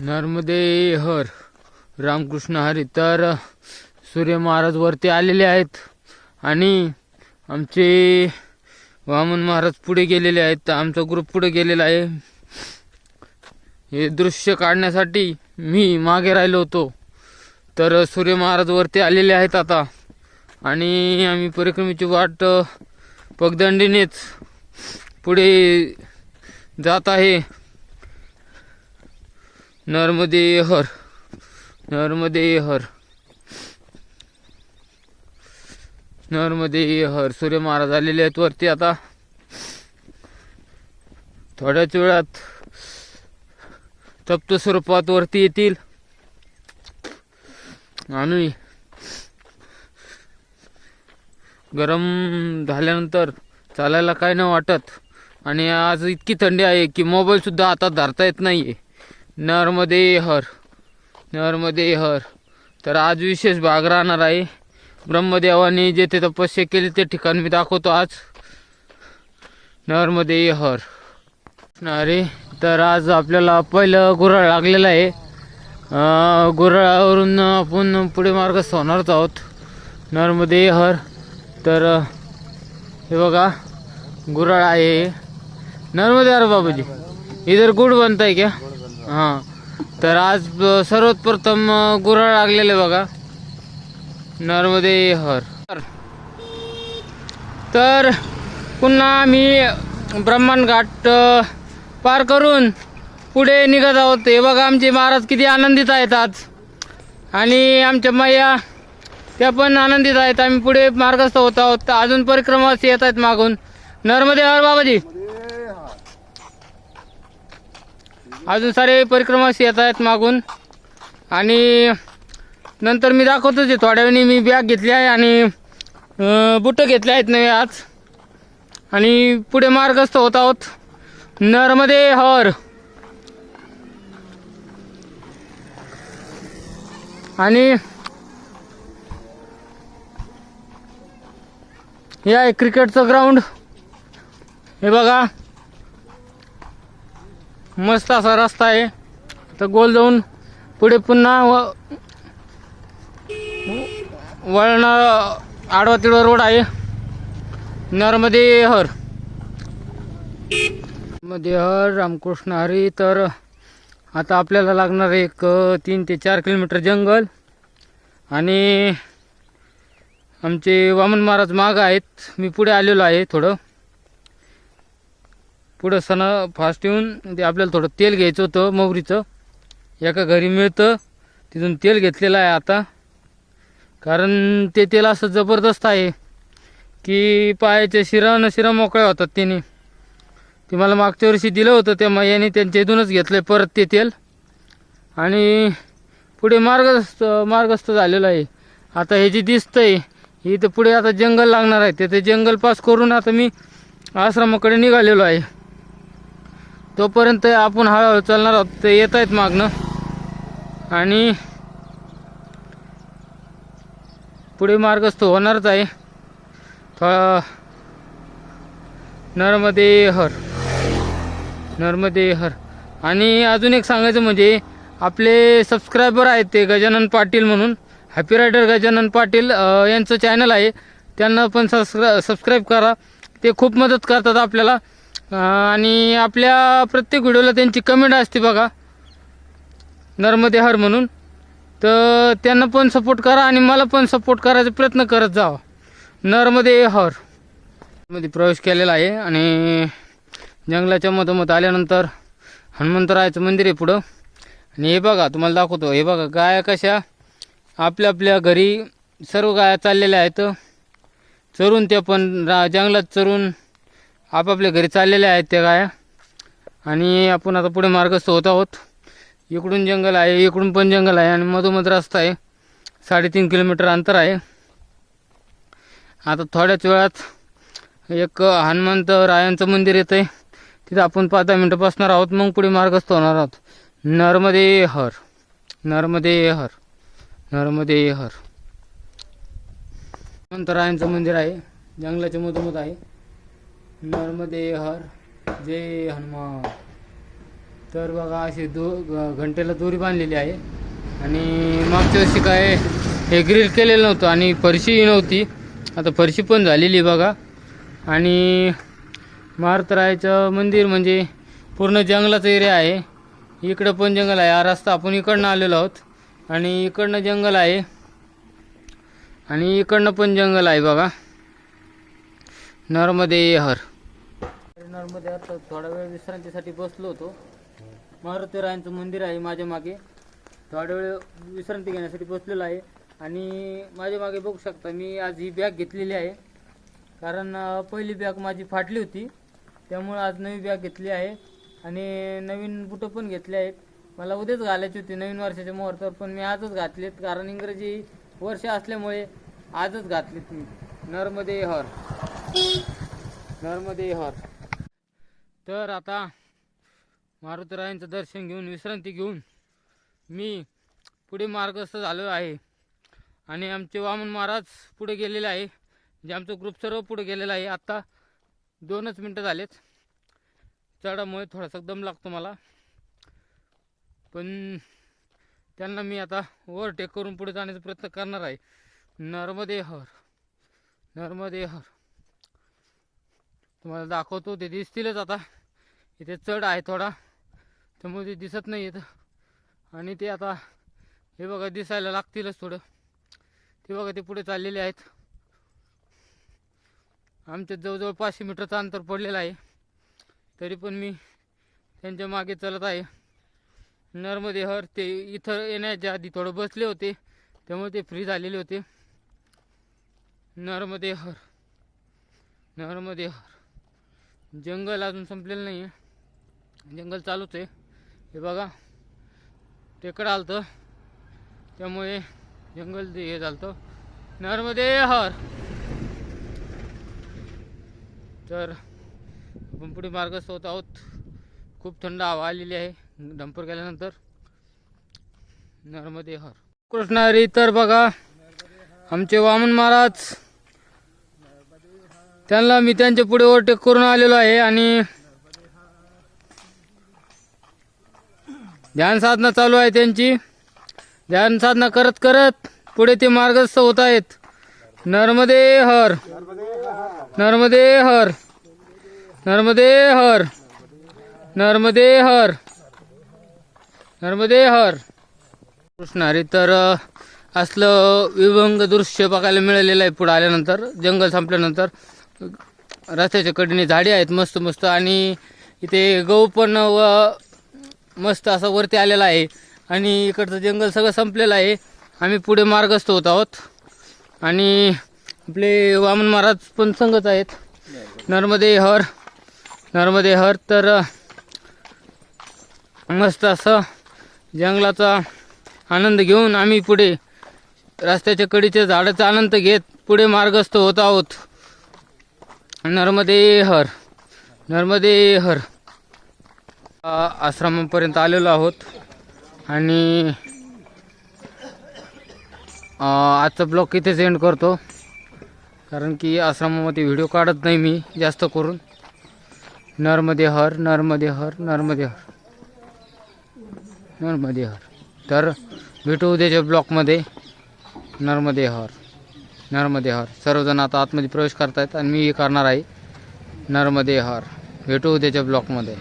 नर्मदे हर रामकृष्ण हरी. तर सूर्य महाराज वरती आलेले आहेत आणि आमचे वामन महाराज पुढे गेलेले आहेत. आमचा ग्रुप पुढे गेलेला आहे. हे दृश्य काढण्यासाठी मी मागे राहिलो होतो. तर सूर्य महाराज वरती आलेले आहेत आता आणि आम्ही परिक्रमेची वाट पगदंडीनेच पुढे जात आहे. नर्मदे हर, नर्मदे हर, नर्मदे हर. सूर्य महाराज आलेले आहेत वरती आता. थोड्याच वेळात तप्त स्वरूपात वरती येतील आणि गरम झाल्यानंतर चालायला काय न वाटत. आणि आज इतकी थंडी आहे की मोबाईल सुद्धा हातात धरता येत नाहीये. नर्मदे हर, नर्मदे हर. तर आज विशेष भाग राहणार आहे. ब्रह्मदेवाने जेथे तपस्या केली ते ठिकाण मी दाखवतो आज. नर्मदे हर. अरे तर आज आपल्याला पहिलं गुऱ्हाळ लागलेलं आहे. गुऱ्हाळावरून आपण पुढे मार्गस्थ होणारच आहोत. नर्मदे हर. तर हे बघा गुऱ्हाळ आहे. नर्मदे हर बाबूजी, इधर गुड़ बनता है क्या? हां. तर आज सर्वात प्रथम गुऱ्हाळ लागलेले बघा. नर्मदे हर. तर पुन्हा मी ब्रह्मण घाट पार करून पुढे निघत आहोत. हे बघा आमचे महाराज किती आनंदित आहेत आज आणि आमच्या मैया त्या पण आनंदित आहेत. आम्ही पुढे मार्गस्थ होत आहोत. अजून परिक्रमावासी येत आहेत मागून. नर्मदे हर बाबाजी. अजून सारे परिक्रमावासी येत आहेत मागून आणि नंतर मी दाखवतो जे थोड्या वेळी मी बॅग घेतली आहे आणि बुटं घेतले आहेत नवे आज आणि पुढे मार्गस्थ होत आहोत. नर्मदे हर. आणि हे आहे क्रिकेटचं ग्राउंड. हे बघा मस्त असा रस्ता आहे. तर गोल जाऊन पुढे पुन्हा वळण आडवा तिडवा रोड आहे. नर्मदे हर, नर्मदे हर रामकृष्ण हरी. तर आता आपल्याला लागणार एक 3 ते 4 किलोमीटर जंगल आणि आमचे वामन महाराज माग आहेत. मी पुढे आलेलो आहे. थोडं पुढं सण फास्ट येऊन ते आपल्याला थोडं तेल घ्यायचं होतं मोहरीचं. एका घरी मिळतं तिथून तेल घेतलेलं आहे आता. कारण ते तेल असं जबरदस्त आहे की पायाच्या शिरा मोकळ्या होतात त्याने. ते मला मागच्या वर्षी दिलं होतं त्या मैयाने, त्यांच्या इथूनच घेतलं परत ते तेल आणि पुढे मार्गस्थ झालेलं आहे. आता हे जे दिसतंय इथं पुढे आता जंगल लागणार आहे. ते जंगल पास करून आता मी आश्रमाकडे निघालेलो आहे. तोपर्यंत आपण हळूहळू चालणार आहोत. ते येत आहेत मागणं आणि पुढे मार्गस्थ होणारच आहे. नर्मदे हर, नर्मदे हर. आणि अजून एक सांगायचं म्हणजे आपले सबस्क्रायबर आहेत ते गजानन पाटील म्हणून, हॅपी रायडर गजानन पाटील यांचं चॅनल आहे. त्यांना पण सबस्क्राईब करा. ते खूप मदत करतात आपल्याला आणि आपल्या प्रत्येक व्हिडिओला त्यांची कमेंट असते बघा नर्मदे हर म्हणून. तर त्यांना पण सपोर्ट करा आणि मला पण सपोर्ट करायचा प्रयत्न करत जावा. नर्मदे हर मध्ये प्रवेश केलेला आहे आणि जंगलाच्या मधोमध आल्यानंतर हनुमंतरायाचं मंदिर आहे पुढं. आणि हे बघा तुम्हाला दाखवतो. हे बघा गाया कशा आपल्या आपल्या घरी सर्व गाया चाललेल्या आहेत चरून. त्या पण जंगलात चरून आपापल्या घरी चाललेल्या आहेत त्या गाया. आणि आपण आता पुढे मार्गस्थ होत आहोत. इकडून जंगल आहे, इकडून पण जंगल आहे आणि मधोमध रस्ता आहे. 3.5 किलोमीटर अंतर आहे. आता थोड्याच वेळात एक हनुमंतरायांचं मंदिर येतं आहे. तिथं आपण 5-10 मिनटं बसणार आहोत. मग पुढे मार्गस्थ होणार आहोत. नर्मदे हर, नर्मदे हर, नर्मदे हर. हनुमंतरायांचं मंदिर आहे, जंगलाच्या मधोमध आहे. नर्मदे हर. जय हनुमान. तर बघा अशी घंटेला दोरी बांधलेली आहे. आणि मागच्या वर्षी काय हे ग्रिल केलेलं नव्हतं आणि फरशीही नव्हती. आता फरशी पण झालेली बघा. आणि महाराष्ट्राचं मंदिर म्हणजे पूर्ण जंगलाचा एरिया आहे. इकडं पण जंगल आहे. हा रस्ता आपण इकडनं आलेलो आहोत आणि इकडनं जंगल आहे आणि इकडनं पण जंगल आहे बघा. नर्मदे हर. नर्मदे हर. तर थोडा वेळ विश्रांतीसाठी बसलो होतो. मारुतीरायांचं मंदिर आहे माझ्या मागे. थोडा वेळ विश्रांती घेण्यासाठी बसलेलो आहे. आणि माझ्या मागे बघू शकता मी आज ही बॅग घेतलेली आहे. कारण पहिली बॅग माझी फाटली होती, त्यामुळे आज नवी बॅग घेतली आहे. आणि नवीन बुटं पण घेतले आहेत. मला उद्याच घालायची होती नवीन वर्षाच्या मुहूर्तावर, पण मी आजच घातलेत. कारण इंग्रजी वर्ष असल्यामुळे आजच घातलीत मी. नर्मदे हर. नर्मदे हर. तर आता मारुतीरायांचं दर्शन घेऊन विश्रांती घेऊन मी पुढे मार्गस्थ झालो आहे. आणि आमचे वामन महाराज पुढे गेलेले आहे. म्हणजे आमचं ग्रुप सर्व पुढे गेलेला आहे. आत्ता 2च मिनटं झालेत. चढामुळे थोडासा दम लागतो मला, पण त्यांना मी आता ओव्हरटेक करून पुढे जाण्याचा प्रयत्न करणार आहे. नर्मदे हर. नर्मदे हर. तुम्हाला दाखवतो, ते दिसतीलच आता. इथे चढ आहे थोडा, त्यामुळे ते दिसत नाही येत. आणि ते आता हे बघा दिसायला लागतीलच थोडं. ते बघा ते पुढे चाललेले आहेत. आमच्या जवळजवळ 500 मीटरचं अंतर पडलेलं आहे, तरी पण मी त्यांच्या मागे चालत आहे. नर्मदे हर. ते इथं येण्याच्या आधी थोडं बसले होते, त्यामुळे ते फ्री झालेले होते. नर्मदे हर. नर्मदे हर. जंगल अजून संपलेलं नाही आहे, जंगल चालूच आहे. हे बघा टेकडं आलतं, त्यामुळे जंगल हे झालं. नर्मदे हर. तर आपण पुढे मार्गस्थ होत आहोत. खूप थंड हवा आलेली आहे डंपर केल्यानंतर. नर्मदे हर. कृष्णारी. तर बघा आमचे वामन महाराज, त्यांना मी त्यांच्या पुढे ओव्हरटेक करून आलेलो आहे. आणि ध्यान साधना चालू आहे त्यांची. ध्यान साधना करत करत पुढे ते मार्गस्थ होत आहेत. नर्मदे हर. नर्मदे हर. नर्मदे हर. नर्मदे हर. नर्मदे हर. कृष्णारी. तर असलं विभंग दृश्य बघायला मिळालेलं आहे पुढे आल्यानंतर. जंगल संपल्यानंतर रस्त्याच्या कडेने झाडे आहेत मस्त मस्त. आणि इथे गहू पण मस्त असं वरती आलेला आहे. आणि इकडचं जंगल सगळं संपलेलं आहे. आम्ही पुढे मार्गस्थ होत आहोत. आणि आपले वामन महाराज पण संगत आहेत. नर्मदे हर. नर्मदे हर. तर मस्त असं जंगलाचा आनंद घेऊन आम्ही पुढे रस्त्याच्या कडीच्या झाडाचा आनंद घेत पुढे मार्गस्थ होत आहोत. नर्मदे हर. नर्मदे हर. आश्रमापर्यंत आलेलो आहोत. आणि आजचा ब्लॉग इथेच एंड करतो, कारण की आश्रमामध्ये व्हिडिओ काढत नाही मी जास्त करून. नर्मदे हर. नर्मदे हर. नर्मदे हर. नर्मदे हर. तर भेटू उद्याच्या ब्लॉगमध्ये. नर्मदे हर. नर्मदे हर. सर्वजण आता आतमध्ये प्रवेश करतायत आणि मी करणार आहे. नर्मदे हर. भेटू उद्याच्या ब्लॉगमध्ये.